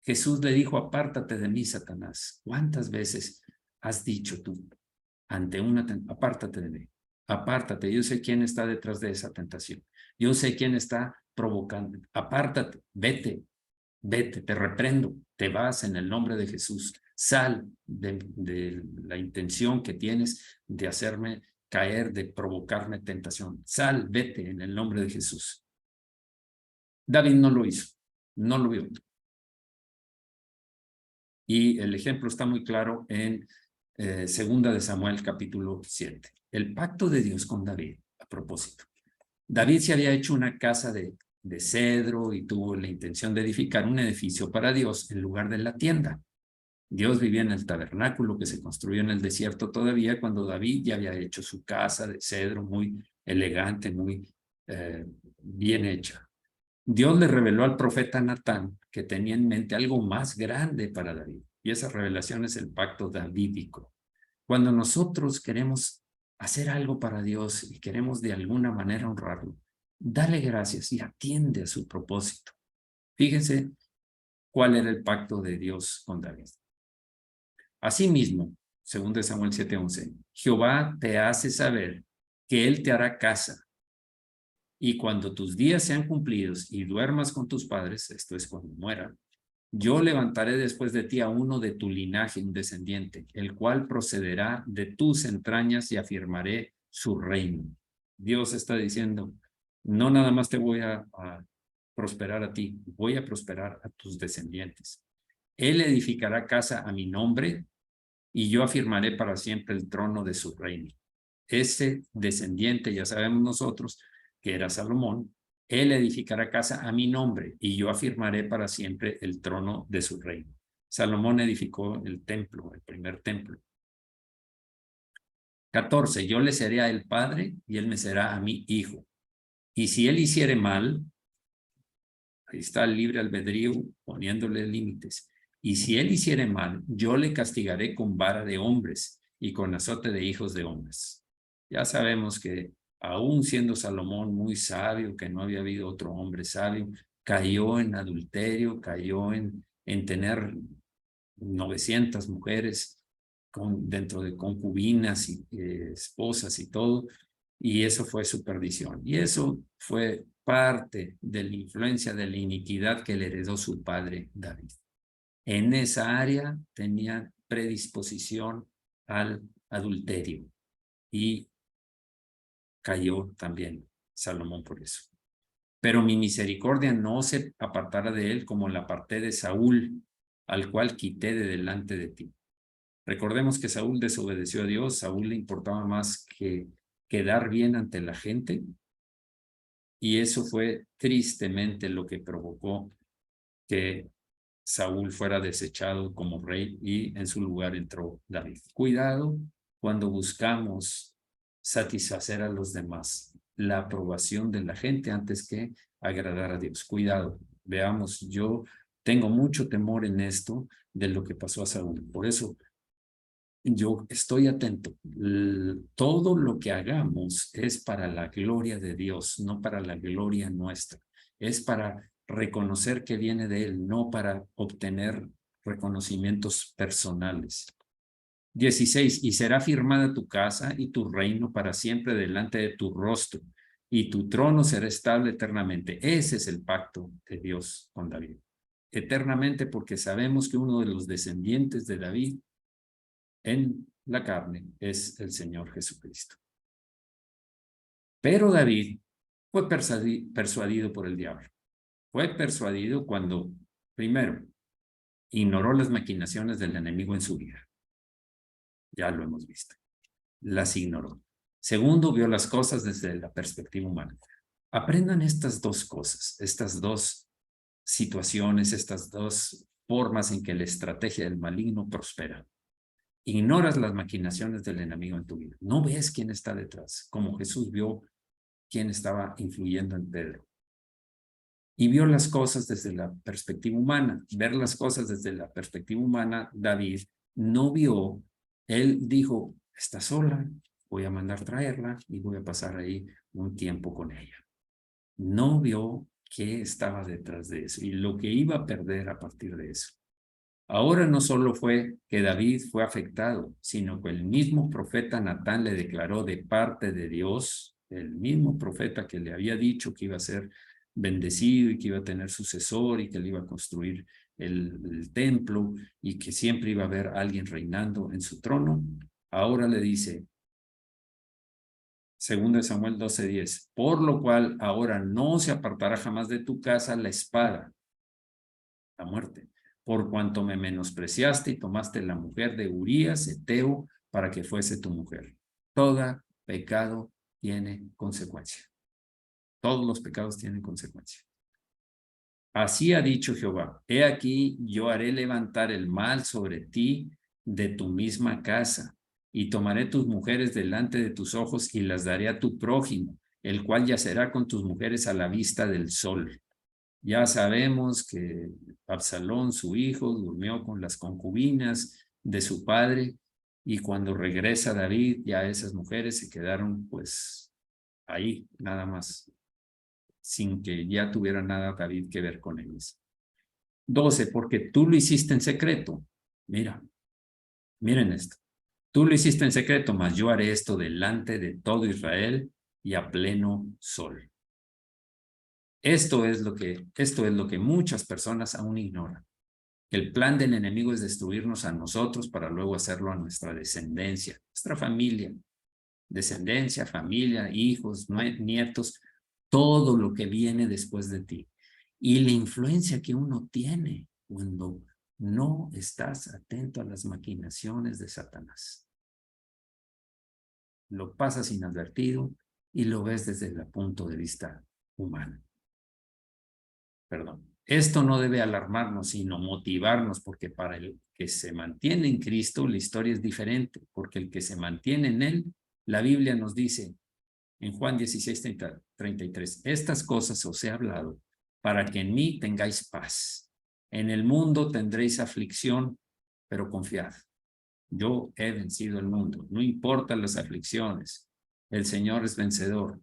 S1: Jesús le dijo, apártate de mí, Satanás. ¿Cuántas veces has dicho tú ante una tentación, apártate de mí, apártate, yo sé quién está detrás de esa tentación, yo sé quién está provocando, apártate, vete, te reprendo, te vas en el nombre de Jesús, sal de la intención que tienes de hacerme caer, de provocarme tentación, sal, vete en el nombre de Jesús. David no lo hizo, no lo vio. Y el ejemplo está muy claro en 2 de Samuel capítulo 7. El pacto de Dios con David, a propósito. David se había hecho una casa de cedro y tuvo la intención de edificar un edificio para Dios en lugar de la tienda. Dios vivía en el tabernáculo que se construyó en el desierto todavía cuando David ya había hecho su casa de cedro muy elegante, muy bien hecha. Dios le reveló al profeta Natán que tenía en mente algo más grande para David. Y esa revelación es el pacto davídico. Cuando nosotros queremos hacer algo para Dios y queremos de alguna manera honrarlo, dale gracias y atiende a su propósito. Fíjense cuál era el pacto de Dios con David. Asimismo, 2 Samuel 7:11, Jehová te hace saber que él te hará casa. Y cuando tus días sean cumplidos y duermas con tus padres, esto es cuando mueran, yo levantaré después de ti a uno de tu linaje, un descendiente, el cual procederá de tus entrañas y afirmaré su reino. Dios está diciendo, no nada más te voy a prosperar a ti, voy a prosperar a tus descendientes. Él edificará casa a mi nombre y yo afirmaré para siempre el trono de su reino. Ese descendiente, ya sabemos nosotros, que era Salomón, él edificará casa a mi nombre y yo afirmaré para siempre el trono de su reino. Salomón edificó el templo, el primer templo. 14, yo le seré a él padre y él me será a mí hijo. Y si él hiciere mal, ahí está el libre albedrío poniéndole límites. Y si él hiciere mal, yo le castigaré con vara de hombres y con azote de hijos de hombres. Ya sabemos que aún siendo Salomón muy sabio, que no había habido otro hombre sabio, cayó en adulterio, cayó en tener 900 mujeres dentro de concubinas y esposas y todo, y eso fue su perdición. Y eso fue parte de la influencia de la iniquidad que le heredó su padre David. En esa área tenía predisposición al adulterio y cayó también Salomón por eso. Pero mi misericordia no se apartará de él como la aparté de Saúl, al cual quité de delante de ti. Recordemos que Saúl desobedeció a Dios. Saúl le importaba más que quedar bien ante la gente. Y eso fue tristemente lo que provocó que Saúl fuera desechado como rey y en su lugar entró David. Cuidado cuando buscamos satisfacer a los demás, la aprobación de la gente antes que agradar a Dios. Cuidado, veamos, yo tengo mucho temor en esto de lo que pasó a Saúl. Por eso yo estoy atento. Todo lo que hagamos es para la gloria de Dios, no para la gloria nuestra. Es para reconocer que viene de Él, no para obtener reconocimientos personales. 16. Y será firmada tu casa y tu reino para siempre delante de tu rostro, y tu trono será estable eternamente. Ese es el pacto de Dios con David. Eternamente, porque sabemos que uno de los descendientes de David en la carne es el Señor Jesucristo. Pero David fue persuadido por el diablo. Fue persuadido cuando, primero, ignoró las maquinaciones del enemigo en su vida. Ya lo hemos visto. Las ignoró. Segundo, vio las cosas desde la perspectiva humana. Aprendan estas dos cosas, estas dos situaciones, estas dos formas en que la estrategia del maligno prospera. Ignoras las maquinaciones del enemigo en tu vida. No ves quién está detrás, como Jesús vio quién estaba influyendo en Pedro. Y vio las cosas desde la perspectiva humana. Ver las cosas desde la perspectiva humana, David no vio. Él dijo, está sola, voy a mandar traerla y voy a pasar ahí un tiempo con ella. No vio qué estaba detrás de eso y lo que iba a perder a partir de eso. Ahora no solo fue que David fue afectado, sino que el mismo profeta Natán le declaró de parte de Dios, el mismo profeta que le había dicho que iba a ser bendecido y que iba a tener sucesor y que le iba a construir el templo y que siempre iba a haber alguien reinando en su trono. Ahora le dice, 2 Samuel 12:10, por lo cual ahora no se apartará jamás de tu casa la espada, la muerte, por cuanto me menospreciaste y tomaste la mujer de Urías, Eteo, para que fuese tu mujer. Todo pecado tiene consecuencia. Todos los pecados tienen consecuencia. Así ha dicho Jehová, he aquí yo haré levantar el mal sobre ti de tu misma casa, y tomaré tus mujeres delante de tus ojos y las daré a tu prójimo, el cual yacerá con tus mujeres a la vista del sol. Ya sabemos que Absalón, su hijo, durmió con las concubinas de su padre, y cuando regresa David, ya esas mujeres se quedaron pues ahí, nada más, sin que ya tuviera nada David que ver con ellas. 12, porque tú lo hiciste en secreto. Miren esto. Tú lo hiciste en secreto, mas yo haré esto delante de todo Israel y a pleno sol. Esto es lo que muchas personas aún ignoran. El plan del enemigo es destruirnos a nosotros para luego hacerlo a nuestra descendencia, nuestra familia, descendencia, familia, hijos, nietos, todo lo que viene después de ti. Y la influencia que uno tiene cuando no estás atento a las maquinaciones de Satanás. Lo pasas inadvertido y lo ves desde el punto de vista humano. Perdón. Esto no debe alarmarnos, sino motivarnos, porque para el que se mantiene en Cristo, la historia es diferente, porque el que se mantiene en Él, la Biblia nos dice en Juan 16:33, estas cosas os he hablado para que en mí tengáis paz. En el mundo tendréis aflicción, pero confiad. Yo he vencido el mundo. No importan las aflicciones. El Señor es vencedor.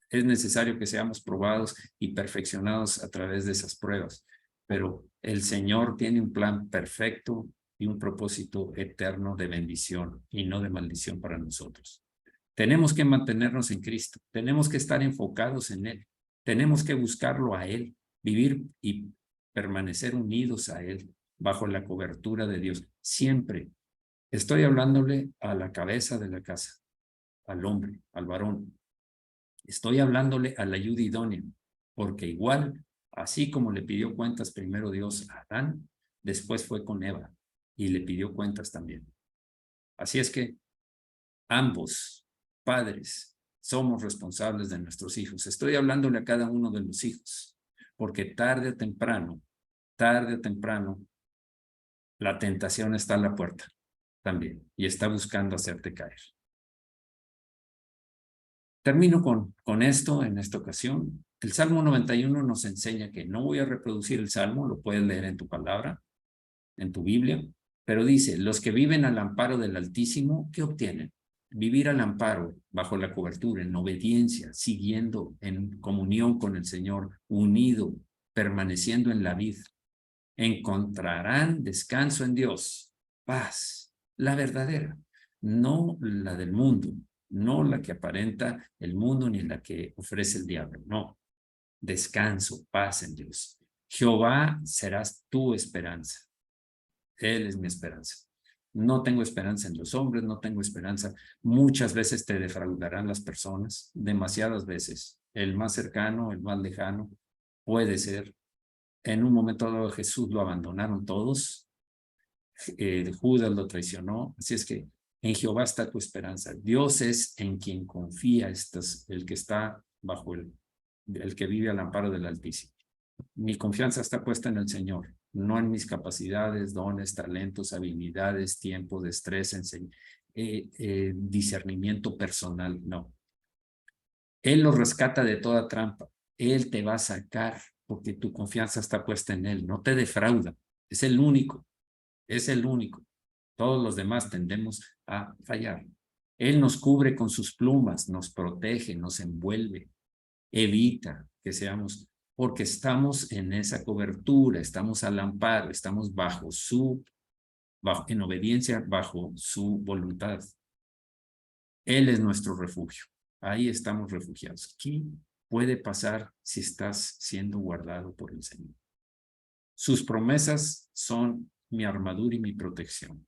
S1: Es necesario que seamos probados y perfeccionados a través de esas pruebas, pero el Señor tiene un plan perfecto y un propósito eterno de bendición y no de maldición para nosotros. Tenemos que mantenernos en Cristo, tenemos que estar enfocados en Él, tenemos que buscarlo a Él, vivir y permanecer unidos a Él bajo la cobertura de Dios. Siempre estoy hablándole a la cabeza de la casa, al hombre, al varón. Estoy hablándole a la ayuda idónea, porque igual, así como le pidió cuentas primero Dios a Adán, después fue con Eva. y le pidió cuentas también. Así es que ambos, padres, somos responsables de nuestros hijos. Estoy hablándole a cada uno de los hijos, porque tarde o temprano, la tentación está a la puerta también y está buscando hacerte caer. Termino con esto en esta ocasión. El Salmo 91 nos enseña que no voy a reproducir el Salmo, lo puedes leer en tu palabra, en tu Biblia, pero dice, los que viven al amparo del Altísimo, ¿qué obtienen? Vivir al amparo, bajo la cobertura, en obediencia, siguiendo en comunión con el Señor, unido, permaneciendo en la vid. Encontrarán descanso en Dios, paz, la verdadera, no la del mundo, no la que aparenta el mundo ni la que ofrece el diablo, no. Descanso, paz en Dios. Jehová serás tu esperanza. Él es mi esperanza. No tengo esperanza en los hombres, no tengo esperanza. Muchas veces te defraudarán las personas, demasiadas veces. El más cercano, el más lejano, puede ser. En un momento dado Jesús lo abandonaron todos. Judas lo traicionó. Así es que en Jehová está tu esperanza. Dios es en quien confía, el que está bajo el que vive al amparo del Altísimo. Mi confianza está puesta en el Señor, no en mis capacidades, dones, talentos, habilidades, tiempo, destreza, discernimiento personal, no. Él lo rescata de toda trampa. Él te va a sacar porque tu confianza está puesta en Él, no te defrauda. Es el único, es el único. Todos los demás tendemos a fallar. Él nos cubre con sus plumas, nos protege, nos envuelve, evita que seamos, porque estamos en esa cobertura, estamos al amparo, estamos en obediencia bajo su voluntad. Él es nuestro refugio. Ahí estamos refugiados. ¿Qué puede pasar si estás siendo guardado por el Señor? Sus promesas son mi armadura y mi protección.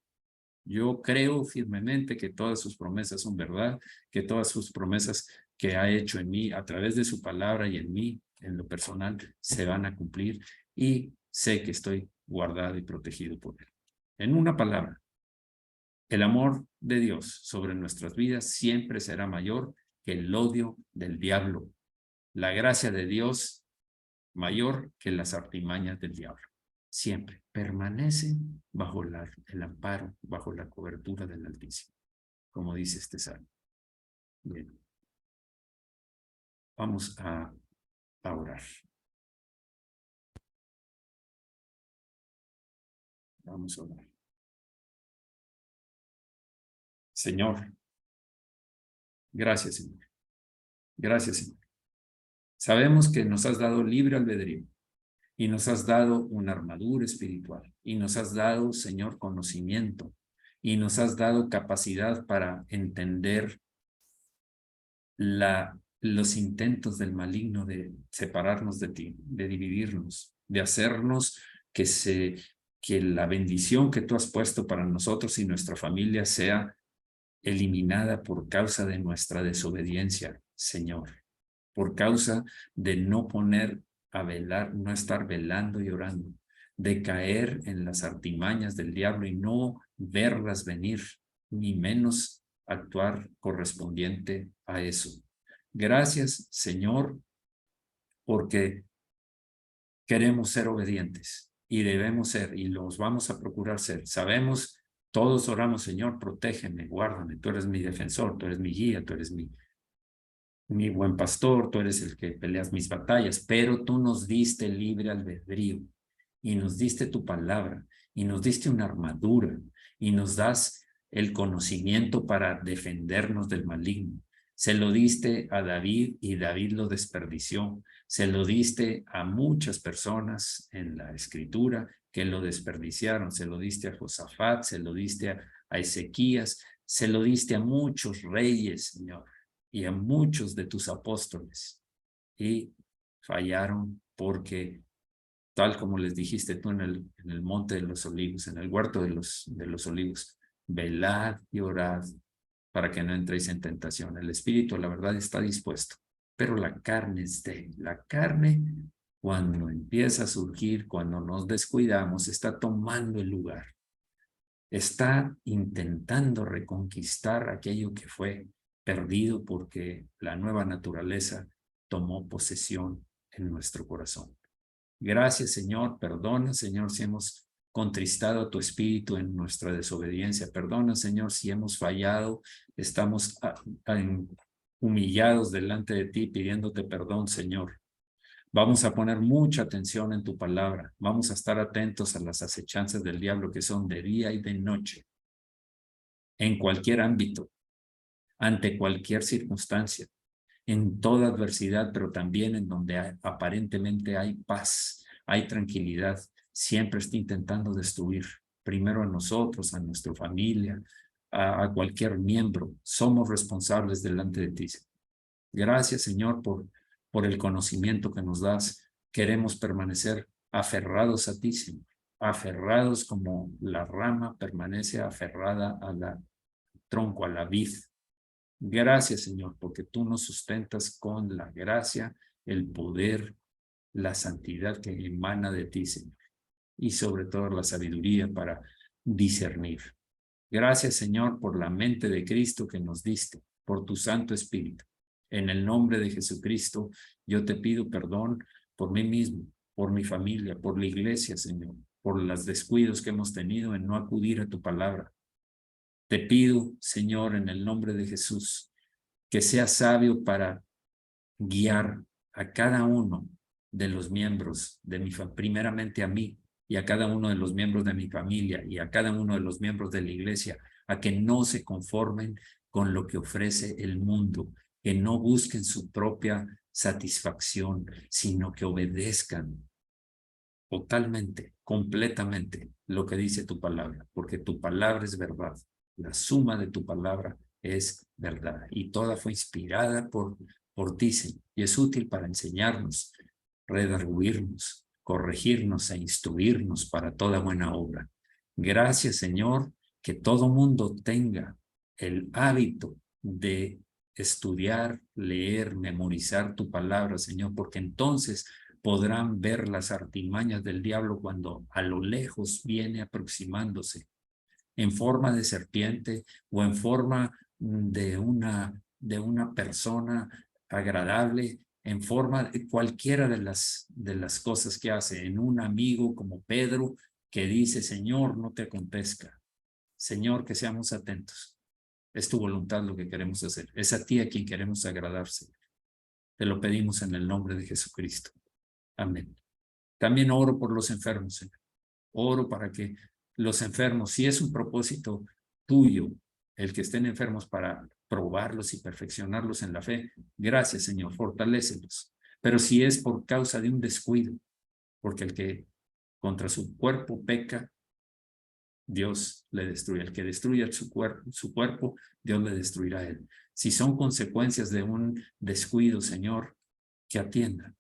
S1: Yo creo firmemente que todas sus promesas son verdad, que todas sus promesas que ha hecho en mí, a través de su palabra y en mí, en lo personal, se van a cumplir y sé que estoy guardado y protegido por Él. En una palabra, el amor de Dios sobre nuestras vidas siempre será mayor que el odio del diablo. La gracia de Dios mayor que las artimañas del diablo. Siempre permanece bajo el amparo, bajo la cobertura del Altísimo, como dice este salmo. Bien. Vamos a orar. Vamos a orar. Señor, gracias, Señor. Gracias, Señor. Sabemos que nos has dado libre albedrío y nos has dado una armadura espiritual y nos has dado, Señor, conocimiento y nos has dado capacidad para entender los intentos del maligno de separarnos de ti, de dividirnos, de hacernos que la bendición que tú has puesto para nosotros y nuestra familia sea eliminada por causa de nuestra desobediencia, Señor, por causa de no poner a velar, no estar velando y orando, de caer en las artimañas del diablo y no verlas venir, ni menos actuar correspondiente a eso. Gracias, Señor, porque queremos ser obedientes y debemos ser y los vamos a procurar ser. Sabemos, todos oramos, Señor, protégeme, guárdame, tú eres mi defensor, tú eres mi guía, tú eres mi buen pastor, tú eres el que peleas mis batallas, pero tú nos diste libre albedrío y nos diste tu palabra y nos diste una armadura y nos das el conocimiento para defendernos del maligno. Se lo diste a David y David lo desperdició. Se lo diste a muchas personas en la escritura que lo desperdiciaron. Se lo diste a Josafat, se lo diste a Ezequías, se lo diste a muchos reyes, Señor, y a muchos de tus apóstoles. Y fallaron porque, tal como les dijiste tú en el monte de los olivos, en el huerto de los olivos, velad y orad para que no entréis en tentación. El espíritu, la verdad, está dispuesto, pero la carne es débil. La carne, cuando empieza a surgir, cuando nos descuidamos, está tomando el lugar. está intentando reconquistar aquello que fue perdido porque la nueva naturaleza tomó posesión en nuestro corazón. Gracias, Señor. Perdona, Señor, si hemos contristado a tu espíritu en nuestra desobediencia. Perdona, Señor, si hemos fallado. Estamos humillados delante de ti pidiéndote perdón, Señor. Vamos a poner mucha atención en tu palabra. Vamos a estar atentos a las acechanzas del diablo que son de día y de noche, en cualquier ámbito, ante cualquier circunstancia, en toda adversidad, pero también en donde aparentemente hay paz, hay tranquilidad. Siempre está intentando destruir, primero a nosotros, a nuestra familia, a cualquier miembro. Somos responsables delante de ti. Gracias, Señor, por el conocimiento que nos das. Queremos permanecer aferrados a ti, Señor. Aferrados como la rama permanece aferrada a la tronco, a la vid. Gracias, Señor, porque tú nos sustentas con la gracia, el poder, la santidad que emana de ti, Señor. Y sobre todo la sabiduría para discernir. Gracias, Señor, por la mente de Cristo que nos diste, por tu Santo Espíritu. En el nombre de Jesucristo, yo te pido perdón por mí mismo, por mi familia, por la iglesia, Señor, por los descuidos que hemos tenido en no acudir a tu palabra. Te pido, Señor, en el nombre de Jesús, que seas sabio para guiar a cada uno de los miembros de mi familia, primeramente a mí y a cada uno de los miembros de mi familia y a cada uno de los miembros de la iglesia, a que no se conformen con lo que ofrece el mundo, que no busquen su propia satisfacción, sino que obedezcan totalmente, completamente lo que dice tu palabra, porque tu palabra es verdad. La suma de tu palabra es verdad y toda fue inspirada por ti, Señor, y es útil para enseñarnos, redarguirnos, corregirnos e instruirnos para toda buena obra. Gracias, Señor, que todo mundo tenga el hábito de estudiar, leer, memorizar tu palabra, Señor, porque entonces podrán ver las artimañas del diablo cuando a lo lejos viene aproximándose en forma de serpiente o en forma de una persona agradable, en forma de cualquiera de las cosas que hace, en un amigo como Pedro que dice, Señor, no te acontezca. Señor, que seamos atentos. Es tu voluntad lo que queremos hacer. Es a ti a quien queremos agradarse. Te lo pedimos en el nombre de Jesucristo. Amén. También oro por los enfermos, Señor. Oro para que los enfermos, si es un propósito tuyo, el que estén enfermos para probarlos y perfeccionarlos en la fe, gracias, Señor, fortalécelos. Pero si es por causa de un descuido, porque el que contra su cuerpo peca, Dios le destruye. El que destruya su cuerpo, Dios le destruirá a él. Si son consecuencias de un descuido, Señor, que atiendan.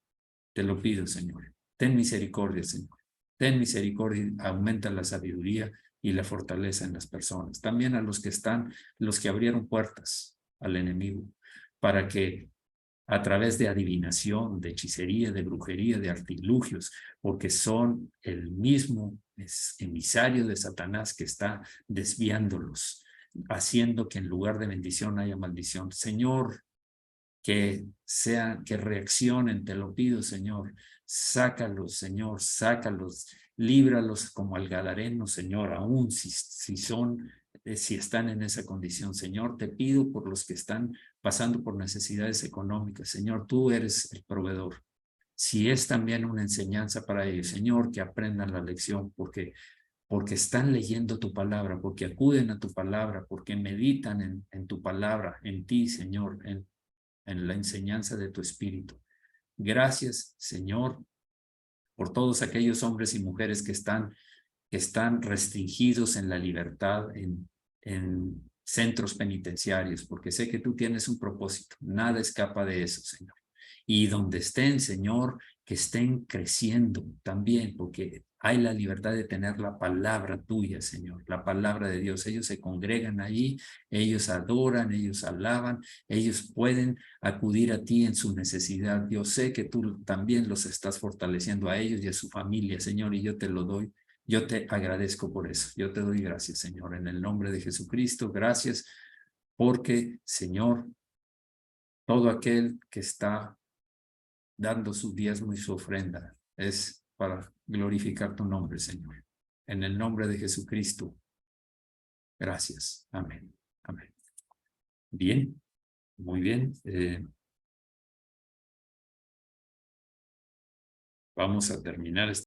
S1: Te lo pido, Señor. Ten misericordia, Señor. Ten misericordia, aumenta la sabiduría y la fortaleza en las personas. También a los que abrieron puertas al enemigo, para que a través de adivinación, de hechicería, de brujería, de artilugios, porque son el mismo emisario de Satanás que está desviándolos, haciendo que en lugar de bendición haya maldición. Señor, que reaccionen, te lo pido, Señor. Sácalos, Señor, sácalos, líbralos como al gadareno, Señor, aún si están en esa condición. Señor, te pido por los que están pasando por necesidades económicas. Señor, tú eres el proveedor. Si es también una enseñanza para ellos, Señor, que aprendan la lección, porque están leyendo tu palabra, porque acuden a tu palabra, porque meditan en tu palabra, en ti, Señor, en la enseñanza de tu espíritu. Gracias, Señor, por todos aquellos hombres y mujeres que están restringidos en la libertad, en centros penitenciarios, porque sé que tú tienes un propósito. Nada escapa de eso, Señor. Y donde estén, Señor, que estén creciendo también, porque hay la libertad de tener la palabra tuya, Señor, la palabra de Dios. Ellos se congregan allí, ellos adoran, ellos alaban, ellos pueden acudir a ti en su necesidad. Yo sé que tú también los estás fortaleciendo a ellos y a su familia, Señor, y yo te lo doy Yo te agradezco por eso. Yo te doy gracias, Señor, en el nombre de Jesucristo. Gracias porque, Señor, todo aquel que está dando su diezmo y su ofrenda es para glorificar tu nombre, Señor. En el nombre de Jesucristo. Gracias. Amén. Amén. Bien, muy bien. Vamos a terminar